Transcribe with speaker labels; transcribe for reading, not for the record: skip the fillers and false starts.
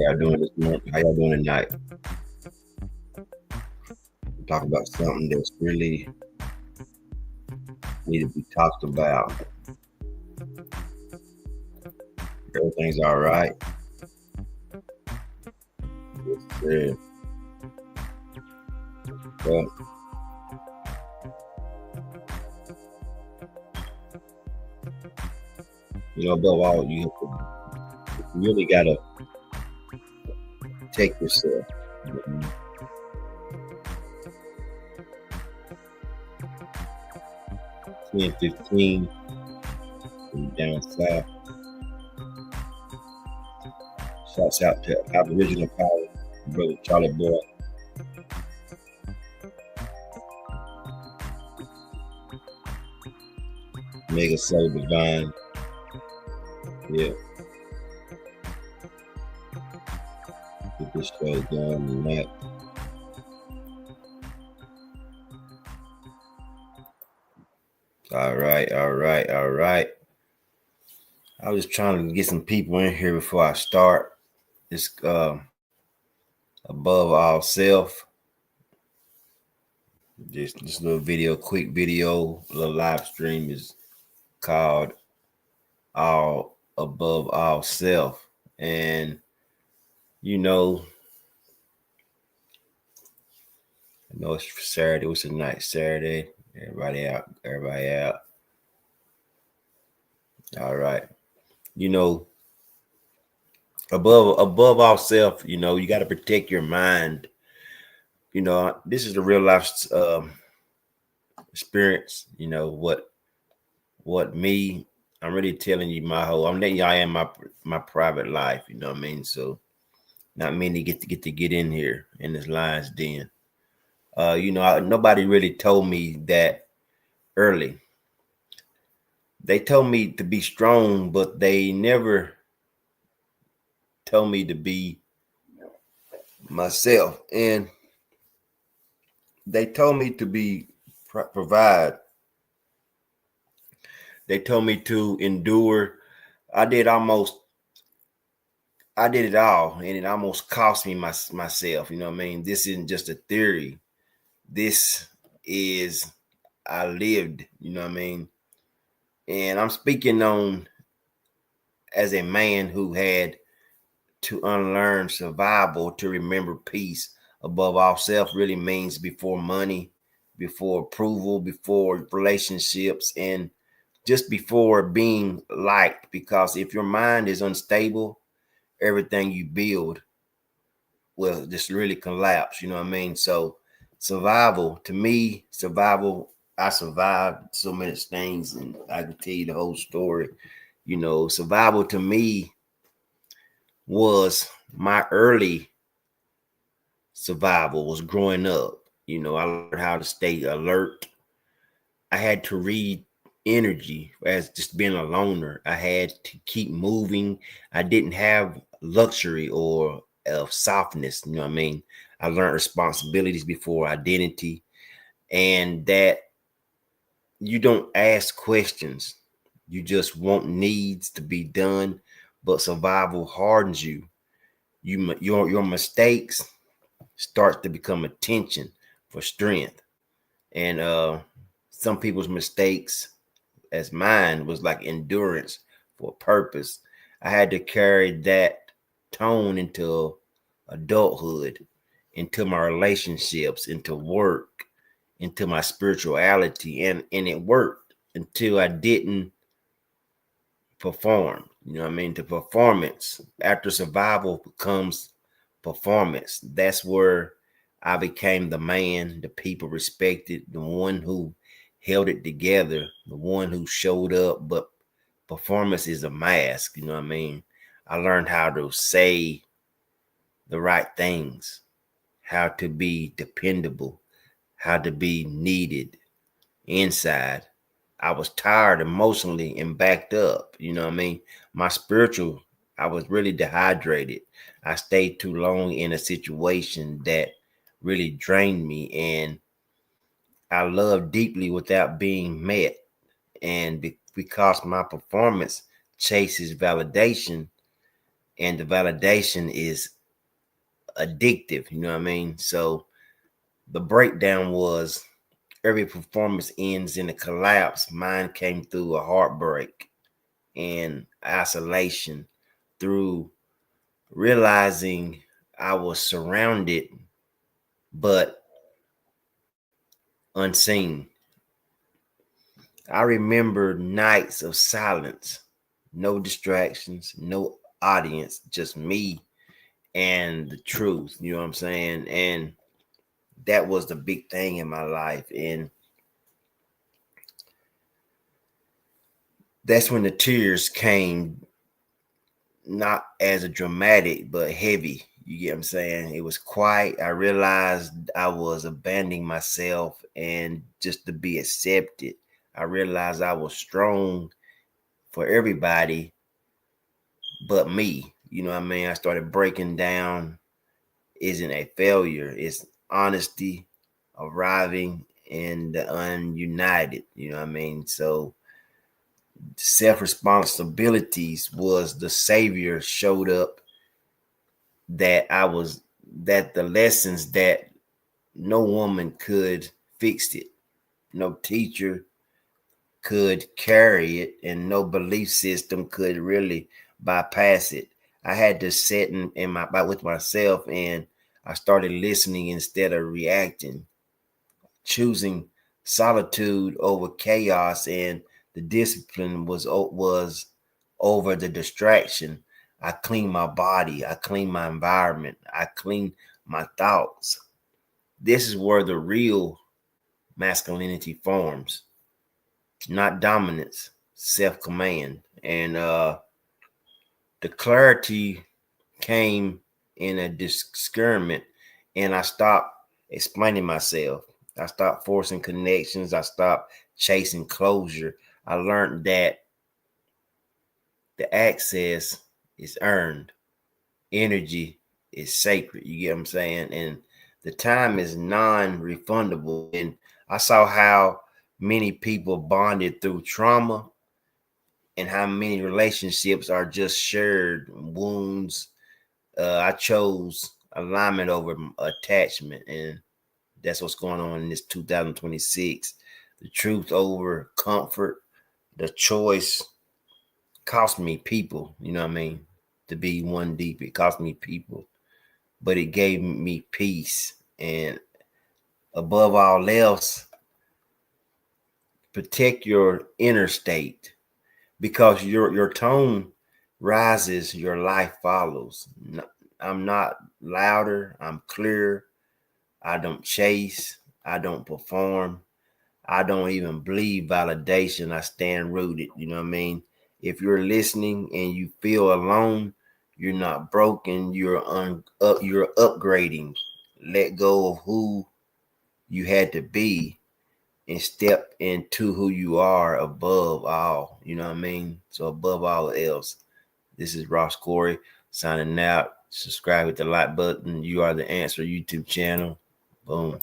Speaker 1: y'all doing this morning? How y'all doing tonight? Talk about something that's really need to be talked about. Everything's all right. Yes, sir. Well, above all, you really gotta take yourself. 10-15 from down south. Shouts out to Aboriginal Power, brother Charlie Boy. Mega Soul Divine. Yeah. Get this show going tonight. All right. I was trying to get some people in here before I start. This above all self. This little video, quick video, little live stream is called All Above All Self. And I know it's Saturday. What's the night? Saturday. Everybody out. All right. Above all self, you got to protect your mind. This is a real life experience. What me, I'm really telling you I'm letting y'all in my private life. You know what I mean? So not many get to get in here in this lion's den. Nobody really told me that early. They told me to be strong, but they never told me to be myself. And they told me to provide. They told me to endure. I did it all, and it almost cost me myself. You know what I mean? This isn't just a theory. This is, I lived, you know what I mean? And I'm speaking on as a man who had to unlearn survival to remember peace. Above all self really means before money, before approval, before relationships, and just before being liked. Because if your mind is unstable, everything you build will just really collapse. You know what I mean? So survival, to me, I survived so many things, and I can tell you the whole story. Survival to me was my early survival was growing up. I learned how to stay alert. I had to read energy as just being a loner. I had to keep moving. I didn't have luxury or softness. You know what I mean? I learned responsibilities before identity, and that you don't ask questions. You just want needs to be done, but survival hardens you. Your mistakes start to become attention for strength. And some people's mistakes, as mine, was like endurance for purpose. I had to carry that tone into adulthood, into my relationships, into work, into my spirituality, and it worked until I didn't perform. You know what I mean? The performance after survival becomes performance. That's where I became the man the people respected, the one who held it together, the one who showed up. But performance is a mask. You know what I mean? I learned how to say the right things, how to be dependable, how to be needed inside. I was tired emotionally and backed up. You know what I mean? My spiritual, I was really dehydrated. I stayed too long in a situation that really drained me, and I loved deeply without being met. And because my performance chases validation, and the validation is addictive, you know what I mean? So the breakdown was every performance ends in a collapse. Mine came through a heartbreak and isolation, through realizing I was surrounded but unseen. I remember nights of silence, no distractions, no audience, just me and the truth. You know what I'm saying? And that was the big thing in my life. And that's when the tears came, not as a dramatic, but heavy. You get what I'm saying? It was quiet. I realized I was abandoning myself and just to be accepted. I realized I was strong for everybody but me. You know what I mean? I started breaking down. Isn't a failure. It's honesty, arriving, and the ununited. You know what I mean? So self-responsibilities was the savior showed up, that the lessons that no woman could fix it, no teacher could carry it, and no belief system could really bypass it. I had to sit in my with myself, and I started listening instead of reacting, choosing solitude over chaos, and the discipline was over the distraction. I clean my body, I clean my environment, I clean my thoughts. This is where the real masculinity forms, not dominance, self-command. And the clarity came in a discernment, and I stopped explaining myself. I stopped forcing connections. I stopped chasing closure. I learned that the access is earned, energy is sacred. You get what I'm saying? And the time is non-refundable. And I saw how many people bonded through trauma, and how many relationships are just shared wounds. I chose alignment over attachment, and that's what's going on in this 2026. The truth over comfort. The choice cost me people, you know what I mean? To be one deep, it cost me people, but it gave me peace. And above all else, protect your inner state, because your tone rises, your life follows. I'm not louder, I'm clear. I don't chase, I don't perform, I don't even believe validation. I stand rooted. You know what I mean? If you're listening and you feel alone, you're not broken. You're upgrading. Let go of who you had to be and step into who you are above all. You know what I mean? So above all else, this is Ross Corey signing out. Subscribe with the like button. You Are the Answer YouTube channel. Boom.